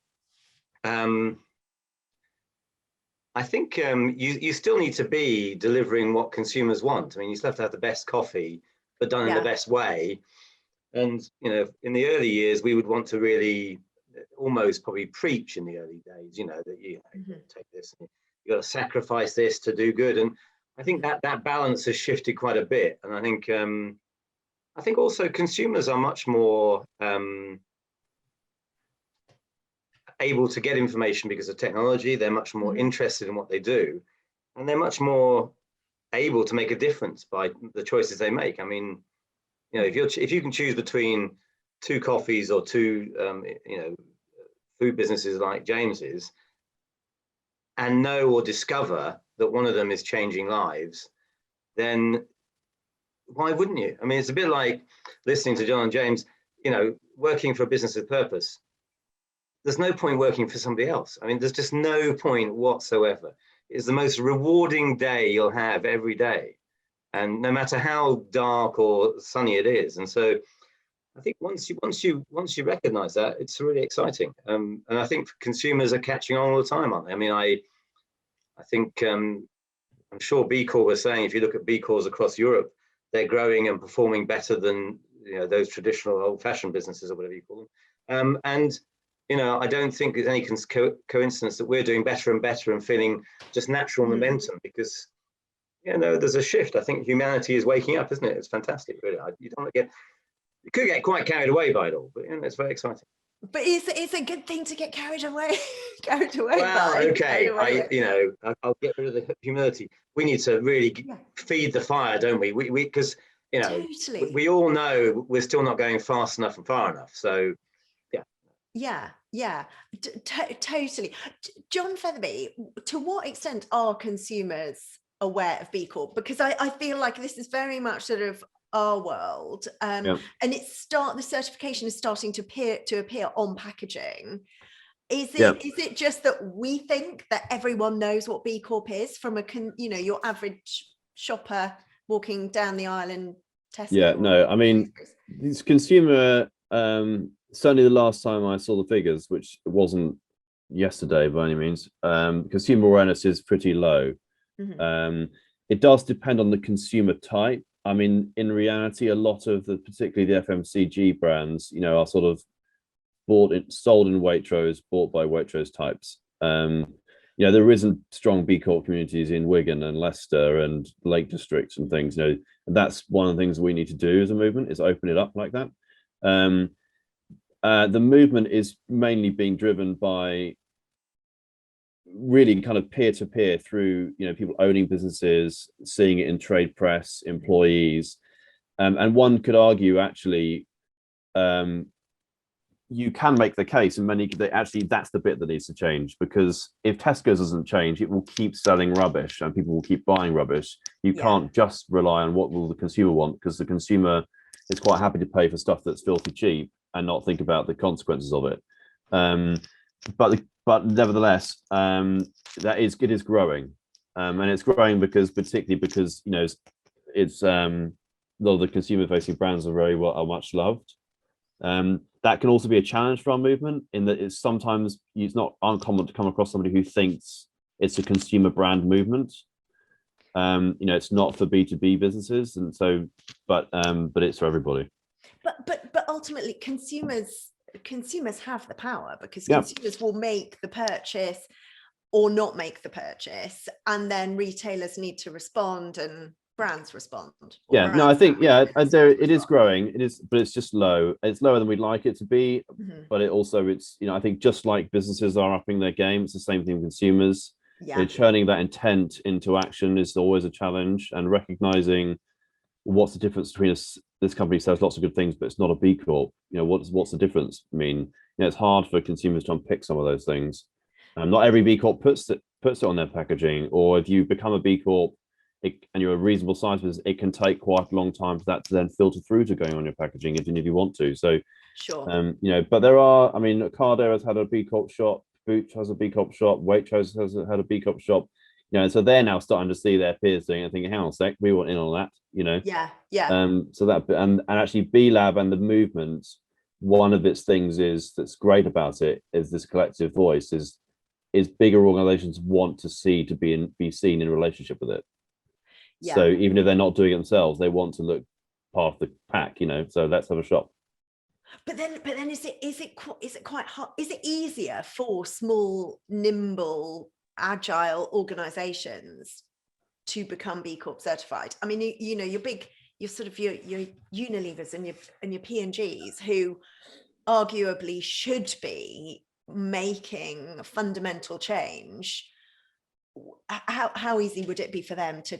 I think you still need to be delivering what consumers want. I mean, you still have to have the best coffee, but done in the best way. And, you know, in the early years, we would want to really almost probably preach in the early days, you know, that you take this, and you got to sacrifice this to do good. And I think that balance has shifted quite a bit. And I think also consumers are much more able to get information because of technology. They're much more interested in what they do, and they're much more able to make a difference by the choices they make. I mean, you know, if you can choose between two coffees or two you know, food businesses like James's, and know or discover that one of them is changing lives, then why wouldn't you? I mean, it's a bit like listening to John and James, you know, working for a business with purpose. There's no point working for somebody else. I mean, there's just no point whatsoever. It's the most rewarding day you'll have every day, and no matter how dark or sunny it is. And so, I think once you recognise that, it's really exciting. And I think consumers are catching on all the time, aren't they? I mean, I think I'm sure B Corp was saying, if you look at B Corps across Europe, they're growing and performing better than, you know, those traditional old-fashioned businesses or whatever you call them. And you know, I don't think there's any coincidence that we're doing better and better and feeling just natural momentum, because, you know, there's a shift. I think humanity is waking up, isn't it? It's fantastic, really. You could get quite carried away by it all, but, you know, it's very exciting. But it's a good thing to get carried away. Well, okay, I'll get rid of the humility. We need to really feed the fire, don't we? We because, you know, totally. We all know we're still not going fast enough and far enough. So. Totally. John Featherby, to what extent are consumers aware of B Corp? Because I feel like this is very much sort of our world, and the certification is starting to appear on packaging. Is it just that we think that everyone knows what B Corp is from your average shopper walking down the aisle in Tesco? Yeah, no, I mean, this consumer. Certainly the last time I saw the figures, which wasn't yesterday by any means, consumer awareness is pretty low. It does depend on the consumer type. I mean, in reality, a lot of particularly the FMCG brands, are sort of sold in Waitrose, bought by Waitrose types. There isn't strong B Corp communities in Wigan and Leicester and Lake Districts and things. And that's one of the things we need to do as a movement, is open it up like that. The movement is mainly being driven by really kind of peer-to-peer through people owning businesses, seeing it in trade press, employees, and one could argue actually you can make the case, and actually that's the bit that needs to change, because if Tesco's doesn't change, it will keep selling rubbish and people will keep buying rubbish. You can't just rely on what will the consumer want, because the consumer is quite happy to pay for stuff that's filthy cheap and not think about the consequences of it. But nevertheless, it is growing, and it's growing particularly because it's a lot of the consumer-facing brands are much loved. That can also be a challenge for our movement, in that it's not uncommon to come across somebody who thinks it's a consumer brand movement. It's not for B2B businesses, and so, but it's for everybody. But ultimately, consumers have the power, because consumers will make the purchase or not make the purchase, and then retailers need to respond and brands respond. I think it is growing. But it's just low. It's lower than we'd like it to be. But it's I think just like businesses are upping their game, it's the same thing with consumers. Turning that intent into action is always a challenge, and recognizing what's the difference between this company says lots of good things, but it's not a B Corp. What's the difference? I mean, it's hard for consumers to unpick some of those things. Not every B Corp puts it on their packaging, or if you become a B Corp and you're a reasonable size business, it can take quite a long time for that to then filter through to going on your packaging, even if you want to. So, sure. But there are, Cardare has had a B Corp shop, Boots has a B Corp shop, Waitrose has had a B Corp shop. So they're now starting to see their peers doing it and thinking, hang on a sec, we want in on that, So that, and actually B Lab and the movement, one of its things that's great about it is this collective voice is bigger organizations want to be seen in relationship with it. So even if they're not doing it themselves, they want to look part of the pack, so let's have a shop. But then is it quite hard? Is it easier for small, nimble, agile organizations to become B Corp certified? I mean, your Unilevers and your P&Gs, who arguably should be making fundamental change. How easy would it be for them to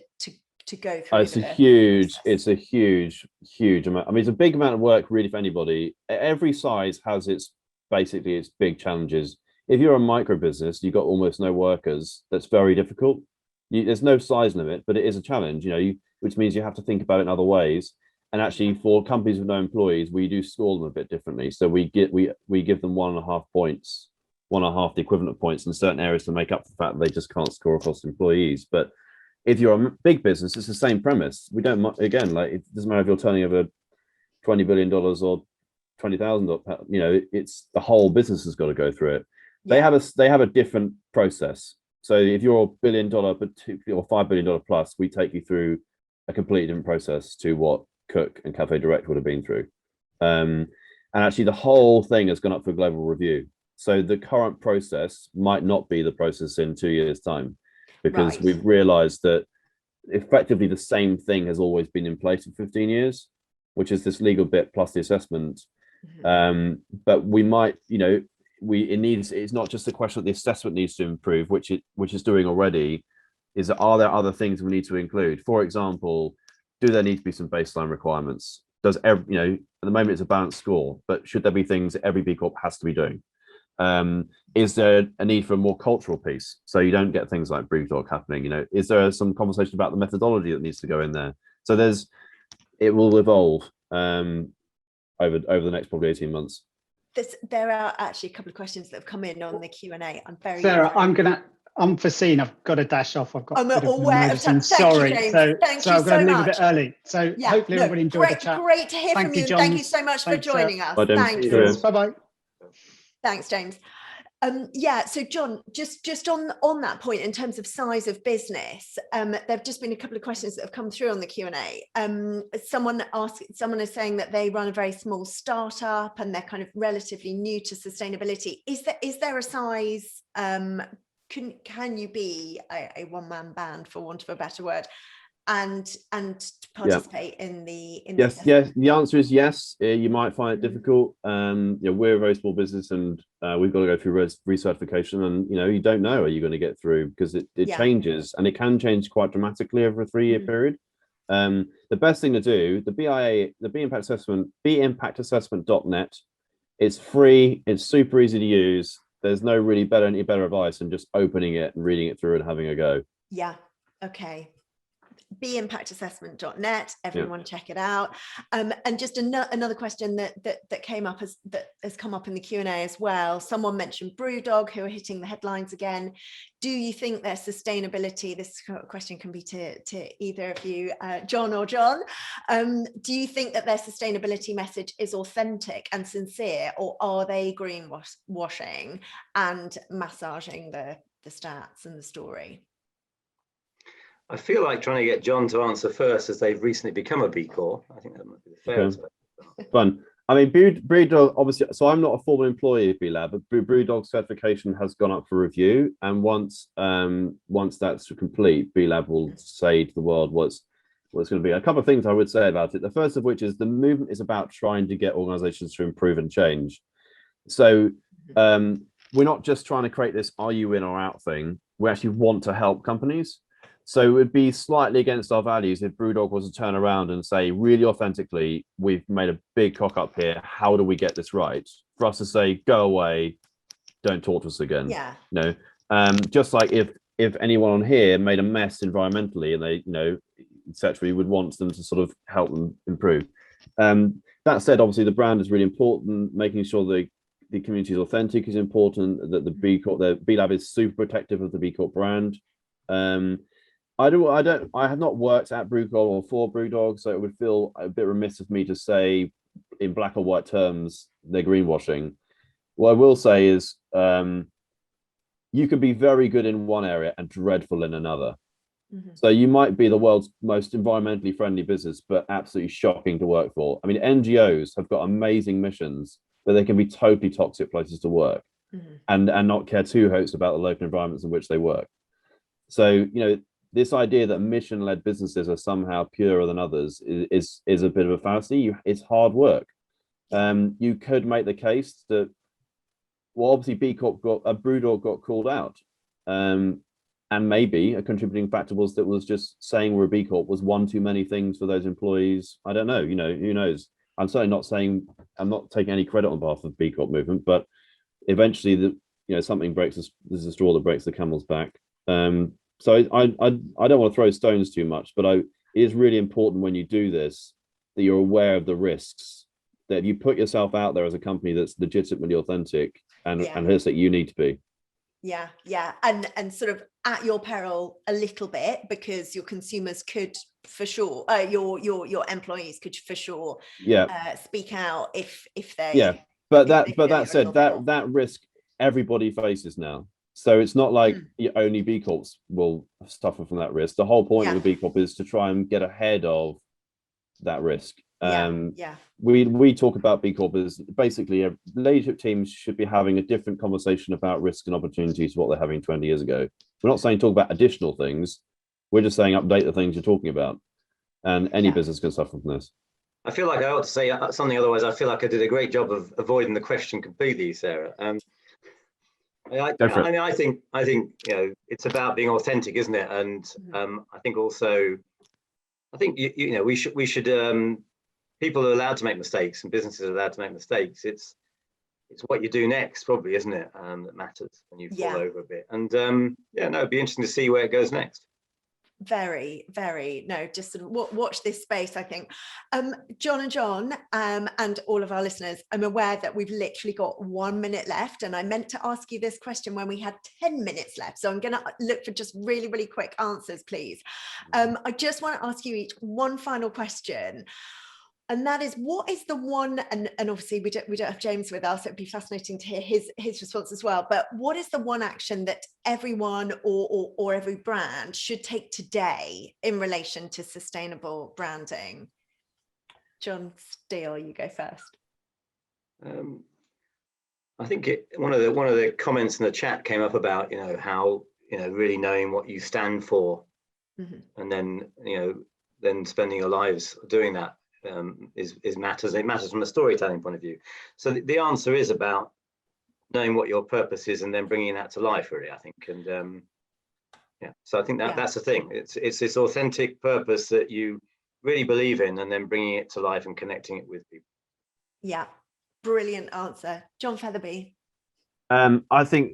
go through? It's a huge amount. I mean, it's a big amount of work really for anybody. Every size has its big challenges. If you're a micro business, you've got almost no workers. That's very difficult. There's no size limit, but it is a challenge, which means you have to think about it in other ways. And actually, for companies with no employees, we do score them a bit differently. So we give them 1.5 points, 1.5 the equivalent of points in certain areas to make up for the fact that they just can't score across employees. But if you're a big business, it's the same premise. We don't, again, like, it doesn't matter if you're turning over $20 billion or $20,000, it's the whole business has got to go through it. They have a different process. So if you're $1 billion or $5 billion plus, we take you through a completely different process to what Cook and Cafédirect would have been through. And actually the whole thing has gone up for global review. So the current process might not be the process in 2 years' time, because we've realized that effectively the same thing has always been in place for 15 years, which is this legal bit plus the assessment. But we might, it's not just a question that the assessment needs to improve, which is doing already. Are there other things we need to include? For example, do there need to be some baseline requirements? At the moment it's a balanced score, but should there be things that every B Corp has to be doing? Is there a need for a more cultural piece, so you don't get things like Brewdog happening? Is there some conversation about the methodology that needs to go in there? So it will evolve over the next probably 18 months. There are actually a couple of questions that have come in on the Q&A. I'm very Sarah, I'm unforeseen. I've got to dash off. I've got I'm aware of time. Sorry. Thank you, so James. so I'm going to leave a bit early. So hopefully everybody enjoyed the chat. Great to hear from you. John. Thank you so much for joining us. Bye, Thank you. Bye bye. Thanks, James. Yeah, so John, just on that point, in terms of size of business, there've just been a couple of questions that have come through on the Q&A. Someone is saying that they run a very small startup and they're kind of relatively new to sustainability. Is there a size? Can you be a one-man band, for want of a better word, and participate in the yes. The answer is yes. You might find it difficult. We're a very small business, and we've got to go through recertification, and you don't know, are you going to get through, because it changes, and it can change quite dramatically over a 3-year period. The best thing to do, the BIA, the B Impact Assessment, bimpactassessment.net. It's free. It's super easy to use. There's no really any better advice than just opening it and reading it through and having a go. Yeah. Okay. bimpactassessment.net, everyone check it out. And just another question that came up, that has come up in the Q&A as well. Someone mentioned Brewdog, who are hitting the headlines again. Do you think their sustainability, this question can be to either of you, John or John, do you think that their sustainability message is authentic and sincere, or are they greenwashing and massaging the stats and the story? I feel like trying to get John to answer first, as they've recently become a B Corp. I think that might be the fairest. Fun. I mean, Brewdog, obviously, so I'm not a former employee of B-Lab, but Brewdog certification has gone up for review. And once that's complete, B-Lab will say to the world what's going to be. A couple of things I would say about it. The first of which is the movement is about trying to get organizations to improve and change. So we're not just trying to create this are you in or out thing. We actually want to help companies. So it would be slightly against our values if Brewdog was to turn around and say, really authentically, we've made a big cock up here. How do we get this right? For us to say, go away, don't talk to us again. Yeah. Just like if anyone on here made a mess environmentally and they, etc., we would want them to sort of help them improve. That said, obviously the brand is really important. Making sure the community is authentic is important. That the B-Lab is super protective of the B Corp brand. I have not worked at Brewdog or for Brewdog, so it would feel a bit remiss of me to say in black or white terms they're greenwashing. What I will say is you can be very good in one area and dreadful in another. So you might be the world's most environmentally friendly business, but absolutely shocking to work for. I mean, NGOs have got amazing missions, but they can be totally toxic places to work and not care two hoots about the local environments in which they work. So, this idea that mission-led businesses are somehow purer than others is a bit of a fallacy. It's hard work. You could make the case that, well, obviously Brewdog got called out, and maybe a contributing factor was just saying we're a B Corp was one too many things for those employees. I don't know. Who knows? I'm certainly not saying, I'm not taking any credit on behalf of the B Corp movement, but eventually something breaks. There's a straw that breaks the camel's back. So I don't want to throw stones too much, but it is really important when you do this that you're aware of the risks, that you put yourself out there as a company that's legitimately authentic and that you need to be. Yeah, and sort of at your peril a little bit, because your consumers could for sure, your employees could for sure speak out if they But that said, that risk everybody faces now. So it's not like only B Corps will suffer from that risk. The whole point of the B Corp is to try and get ahead of that risk. We talk about B Corp as basically leadership teams should be having a different conversation about risk and opportunities to what they're having 20 years ago. We're not saying talk about additional things. We're just saying update the things you're talking about. And any business can suffer from this. I feel like I ought to say something, otherwise I feel like I did a great job of avoiding the question completely, Sarah. I think it's about being authentic, isn't it? And I think we should people are allowed to make mistakes, and businesses are allowed to make mistakes. It's what you do next, probably, isn't it? That matters when you fall over a bit. And it'd be interesting to see where it goes next. Very, very, just sort of watch this space, I think. John and all of our listeners, I'm aware that we've literally got 1 minute left, and I meant to ask you this question when we had 10 minutes left, so I'm going to look for just really, really quick answers, please. I just want to ask you each one final question. And that is, what is the one, and obviously we don't have James with us, it'd be fascinating to hear his response as well, but what is the one action that everyone or every brand should take today in relation to sustainable branding? John Steele, you go first. I think one of the comments in the chat came up about, how, really knowing what you stand for, and then, then spending your lives doing that is matters. It matters from a storytelling point of view. So the answer is about knowing what your purpose is and then bringing that to life, really, I think. And so I think that's the thing. It's this authentic purpose that you really believe in, and then bringing it to life and connecting it with people. Yeah, brilliant answer. John Featherby. I think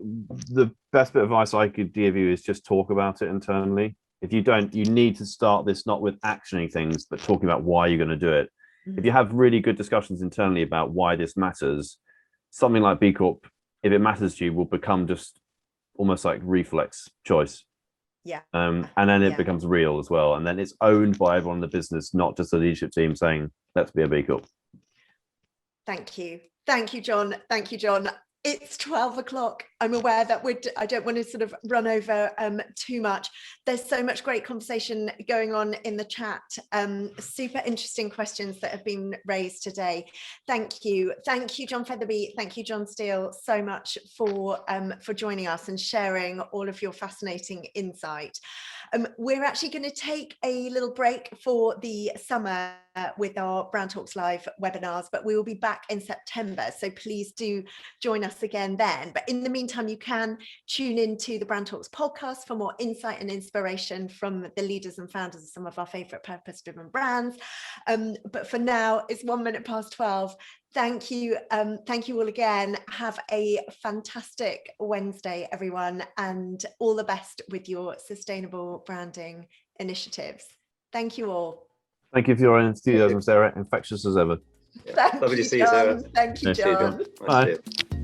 the best bit of advice I could give you is just talk about it internally. If you don't, you need to start this not with actioning things, but talking about why you're going to do it. If you have really good discussions internally about why this matters, something like B Corp, if it matters to you, will become just almost like reflex choice. Yeah. And then it becomes real as well. And then it's owned by everyone in the business, not just the leadership team saying, let's be a B Corp. Thank you. Thank you, John. Thank you, John. It's 12 o'clock. I'm aware that I don't want to sort of run over too much. There's so much great conversation going on in the chat. Super interesting questions that have been raised today. Thank you. Thank you, John Featherby. Thank you, John Steele, so much for joining us and sharing all of your fascinating insight. We're actually going to take a little break for the summer with our Brand Talks Live webinars, but we will be back in September. So please do join us again then. But in the meantime, you can tune into the Brand Talks podcast for more insight and inspiration from the leaders and founders of some of our favorite purpose-driven brands. But for now, it's 1 minute past 12. Thank you. Thank you all again. Have a fantastic Wednesday, everyone, and all the best with your sustainable branding initiatives. Thank you all. Thank you for your enthusiasm, Sarah. Infectious as ever. Lovely to see you, Sarah. Thank you, John. Nice to see you, John. Bye.